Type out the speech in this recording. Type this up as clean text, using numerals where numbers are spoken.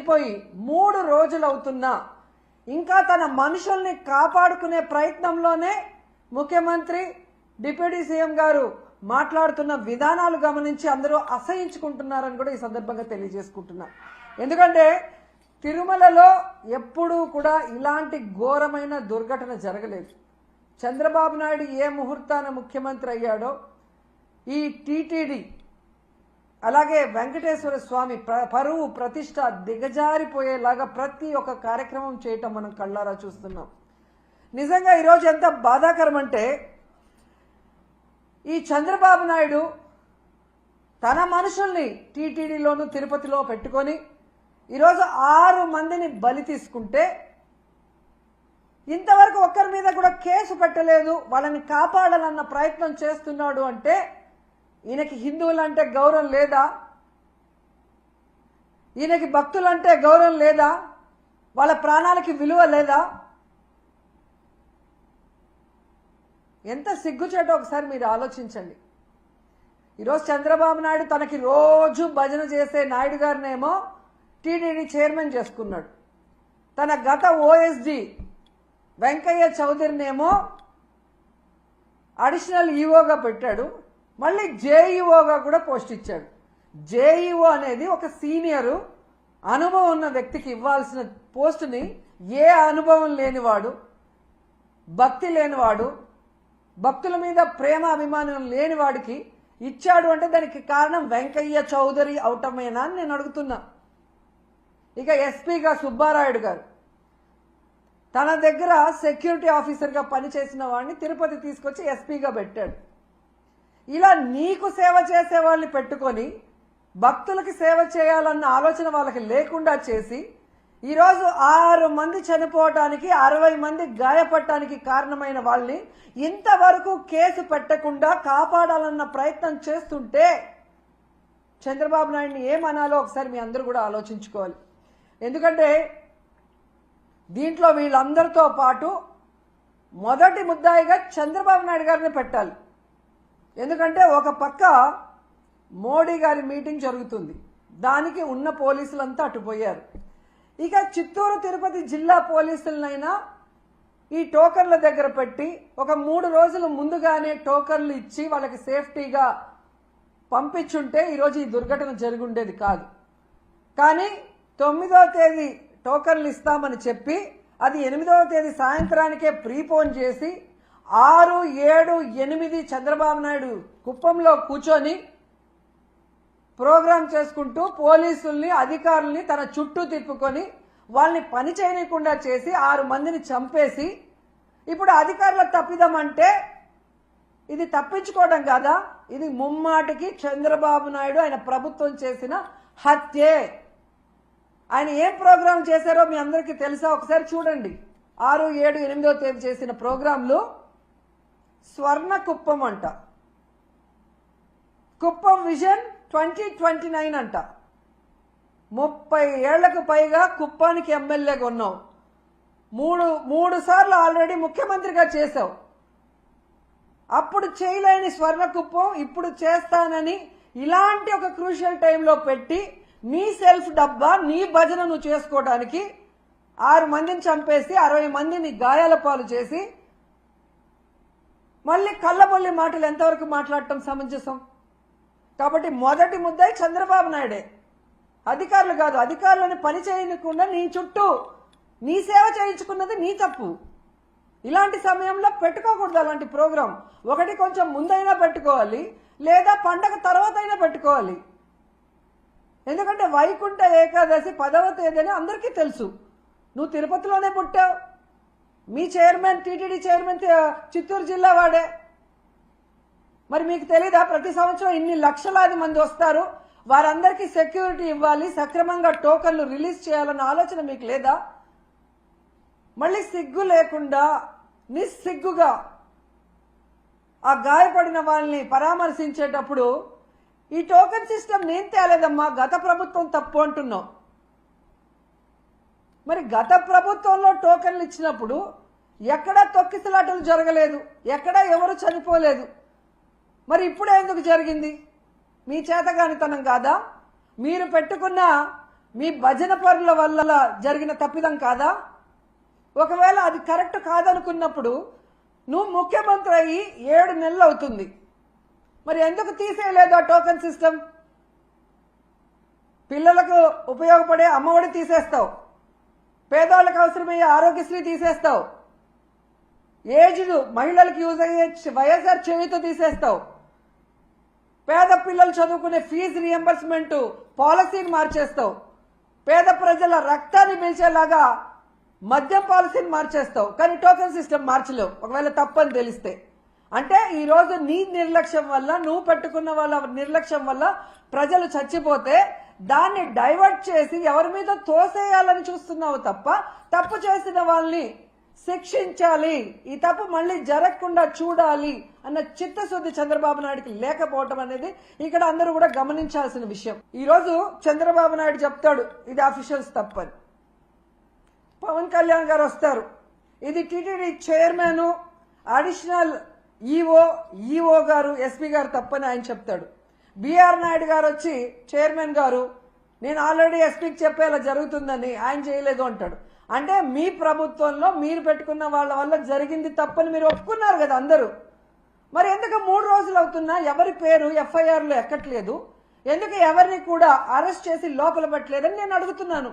చనిపోయి 3 రోజులవుతున్నా ఇంకా తన మనుషుల్ని కాపాడుకునే ప్రయత్నంలోనే ముఖ్యమంత్రి డిప్యూటీ సీఎం గారు మాట్లాడుతున్న విధానాలు గమనించి అందరూ అసహించుకుంటున్నారని కూడా ఈ సందర్భంగా తెలియజేసుకుంటున్నా. ఎందుకంటే తిరుమలలో ఎప్పుడూ కూడా ఇలాంటి ఘోరమైన దుర్ఘటన జరగలేదు. చంద్రబాబు నాయుడు ఏ ముహూర్తాన ముఖ్యమంత్రి అయ్యాడో ఈ టీటీడీ అలాగే వెంకటేశ్వర స్వామి పరువు ప్రతిష్ట దిగజారిపోయేలాగా ప్రతి ఒక్క కార్యక్రమం చేయటం మనం కళ్ళారా చూస్తున్నాం. నిజంగా ఈరోజు ఎంత బాధాకరం అంటే ఈ చంద్రబాబు నాయుడు తన మనుషుల్ని టీటీడీలోను తిరుపతిలో పెట్టుకొని ఈరోజు 6 మందిని బలి తీసుకుంటే ఇంతవరకు ఒక్కరి మీద కూడా కేసు పెట్టలేదు, వాళ్ళని కాపాడాలన్న ప్రయత్నం చేస్తున్నాడు అంటే ఈయనకి హిందువులంటే గౌరవం లేదా? ఈయనకి భక్తులంటే గౌరవం లేదా? వాళ్ళ ప్రాణాలకి విలువ లేదా? ఎంత సిగ్గుచేటో ఒకసారి మీరు ఆలోచించండి. ఈరోజు చంద్రబాబు నాయుడు తనకి రోజు భజన చేసే నాయుడు గారినేమో టీటీడీ చైర్మన్ చేసుకున్నాడు. తన గత ఓఎస్డి వెంకయ్య చౌదరినేమో అడిషనల్ ఈఓగా పెట్టాడు. మళ్ళీ జేఈఓగా కూడా పోస్ట్ ఇచ్చాడు. జేఈఓ అనేది ఒక సీనియరు అనుభవం ఉన్న వ్యక్తికి ఇవ్వాల్సిన పోస్టుని ఏ అనుభవం లేనివాడు, భక్తి లేనివాడు, భక్తుల మీద ప్రేమ అభిమానం లేనివాడికి ఇచ్చాడు అంటే దానికి కారణం వెంకయ్య చౌదరి అవటమేనా అని నేను అడుగుతున్నా. ఇక ఎస్పీగా సుబ్బారాయుడు గారు తన దగ్గర సెక్యూరిటీ ఆఫీసర్గా పనిచేసిన వాడిని తిరుపతి తీసుకొచ్చి ఎస్పీగా పెట్టాడు. ఇలా నీకు సేవ చేసే వాళ్ళని పెట్టుకొని భక్తులకి సేవ చేయాలన్న ఆలోచన వాళ్ళకి లేకుండా చేసి ఈరోజు 6 మంది చనిపోవటానికి 60 మంది గాయపడటానికి కారణమైన వాళ్ళని ఇంతవరకు కేసు పెట్టకుండా కాపాడాలన్న ప్రయత్నం చేస్తుంటే చంద్రబాబు నాయుడిని ఏమనాలో ఒకసారి మీ అందరూ కూడా ఆలోచించుకోవాలి. ఎందుకంటే దీంట్లో వీళ్ళందరితో పాటు మొదటి ముద్దాయిగా చంద్రబాబు నాయుడు గారిని పెట్టాలి. ఎందుకంటే ఒక పక్క మోడీ గారి మీటింగ్ జరుగుతుంది, దానికి ఉన్న పోలీసులంతా అటుపోయారు. ఇక చిత్తూరు తిరుపతి జిల్లా పోలీసులనైనా ఈ టోకన్ల దగ్గర పెట్టి ఒక 3 రోజుల ముందుగానే టోకన్లు ఇచ్చి వాళ్ళకి సేఫ్టీగా పంపించుంటే ఈరోజు ఈ దుర్ఘటన జరిగి ఉండేది కాదు. కానీ 9వ తేదీ టోకన్లు ఇస్తామని చెప్పి అది 8వ తేదీ సాయంత్రానికే ప్రీపోన్ చేసి 6, 7, 8 చంద్రబాబు నాయుడు కుప్పంలో కూర్చొని ప్రోగ్రాం చేసుకుంటూ పోలీసుల్ని అధికారుల్ని తన చుట్టూ తిప్పుకొని వాళ్ళని పని చేయకుండా చేసి 6 మందిని చంపేసి ఇప్పుడు అధికారుల తప్పిదమంటే ఇది తప్పించుకోవడం కాదా? ఇది ముమ్మాటికి చంద్రబాబు నాయుడు ఆయన ప్రభుత్వం చేసిన హత్యే. ఆయన ఏం ప్రోగ్రాం చేశారో మీ అందరికీ తెలుసా? ఒకసారి చూడండి. 6, 7, 8వ తేదీ చేసిన ప్రోగ్రాంలు స్వర్ణ కుప్పం అంట, కుప్పం విజన్ 2029 అంట. 30 ఏళ్లకు పైగా కుప్పానికి ఎమ్మెల్యేగా ఉన్నావు, మూడు సార్లు ఆల్రెడీ ముఖ్యమంత్రిగా చేశావు. అప్పుడు చేయలేని స్వర్ణ కుప్పం ఇప్పుడు చేస్తానని ఇలాంటి ఒక క్రూషియల్ టైంలో పెట్టి నీ సెల్ఫ్ డబ్బా నీ భజన నువ్వు చేసుకోవడానికి 6 మందిని చంపేసి 60 మందిని గాయాల పాలు చేసి మళ్ళీ కళ్ళబొల్లి మాటలు ఎంతవరకు మాట్లాడటం సమంజసం? కాబట్టి మొదటి ముద్దాయి చంద్రబాబు నాయుడే, అధికారులు కాదు. అధికారులను పని చేయకుండా నీ చుట్టూ నీ సేవ చేయించుకున్నది నీ తప్పు. ఇలాంటి సమయంలో పెట్టుకోకూడదు అలాంటి ప్రోగ్రాం. ఒకటి కొంచెం ముందైనా పెట్టుకోవాలి, లేదా పండగ తర్వాత అయినా పెట్టుకోవాలి. ఎందుకంటే వైకుంఠ ఏకాదశి 10వ తేదీ అని అందరికీ తెలుసు. నువ్వు తిరుపతిలోనే పుట్టావు, మీ చైర్మన్ టీటీడీ చైర్మన్ చిత్తూరు జిల్లా వాడే. మరి మీకు తెలీదా ప్రతి సంవత్సరం ఇన్ని లక్షలాది మంది వస్తారు, వారందరికీ సెక్యూరిటీ ఇవ్వాలి, సక్రమంగా టోకన్లు రిలీజ్ చేయాలన్న ఆలోచన మీకు లేదా? మళ్ళీ సిగ్గు లేకుండా నిస్సిగ్గుగా ఆ గాయపడిన వాళ్ళని పరామర్శించేటప్పుడు ఈ టోకెన్ సిస్టమ్ నేను తేలేదమ్మా, గత ప్రభుత్వం తప్పు అంటున్నావు. మరి గత ప్రభుత్వంలో టోకెన్లు ఇచ్చినప్పుడు ఎక్కడా తొక్కిసలాటలు జరగలేదు, ఎక్కడా ఎవరు చనిపోలేదు. మరి ఇప్పుడే ఎందుకు జరిగింది? మీ చేతగానితనం కాదా? మీరు పెట్టుకున్న మీ భజన పరుల వల్ల జరిగిన తప్పిదం కాదా? ఒకవేళ అది కరెక్ట్ కాదనుకున్నప్పుడు నువ్వు ముఖ్యమంత్రి అయ్యి 7 నెలలు అవుతుంది, మరి ఎందుకు తీసేయలేదు ఆ టోకెన్ సిస్టమ్? పిల్లలకు ఉపయోగపడే అమ్మఒడి తీసేస్తావు, పేదవాళ్ళకి అవసరమయ్యే ఆరోగ్యశ్రీ తీసేస్తావు, ఏజ్డ్ మహిళలకు యూజ్ అయ్యే వైఎస్ఆర్ చేయూత తీసేస్తావు, పేద పిల్లలు చదువుకునే ఫీజు రియంబర్స్మెంట్ పాలసీని మార్చేస్తావు, పేద ప్రజల రక్తాన్ని పీల్చేలాగా మద్యం పాలసీని మార్చేస్తావు, కానీ టోకెన్ సిస్టమ్ మార్చలేవు ఒకవేళ తప్పని తెలిస్తే. అంటే ఈరోజు నీ నిర్లక్ష్యం వల్ల, నువ్వు పెట్టుకున్న వాళ్ళ నిర్లక్ష్యం వల్ల ప్రజలు చచ్చిపోతే దాన్ని డైవర్ట్ చేసి ఎవరి మీద తోసేయాలని చూస్తున్నావు తప్ప తప్పు చేసిన వాళ్ళని శిక్షించాలి, ఈ తప్పు మళ్ళీ జరగకుండా చూడాలి అన్న చిత్తశుద్ధి చంద్రబాబు నాయుడుకి లేకపోవటం అనేది ఇక్కడ అందరూ కూడా గమనించాల్సిన విషయం. ఈరోజు చంద్రబాబు నాయుడు చెప్తాడు ఇది అఫీషియల్స్ తప్పని, పవన్ కళ్యాణ్ గారు వస్తారు ఇది టీటీడీ చైర్మన్ అడిషనల్ ఈఓ గారు ఎస్పీ గారు తప్పని ఆయన చెప్తాడు. బిఆర్ నాయుడు గారు వచ్చి చైర్మన్ గారు నేను ఆల్రెడీ ఎస్పీకి చెప్పేలా జరుగుతుందని ఆయన చేయలేదు అంటాడు. అంటే మీ ప్రభుత్వంలో మీరు పెట్టుకున్న వాళ్ళ వల్ల జరిగింది తప్పని మీరు ఒప్పుకున్నారు కదా అందరూ. మరి ఎందుకు 3 రోజులు అవుతున్నా ఎవరి పేరు ఎఫ్ఐఆర్లో ఎక్కట్లేదు, ఎందుకు ఎవరిని కూడా అరెస్ట్ చేసి లోపల పెట్టలేదని నేను అడుగుతున్నాను.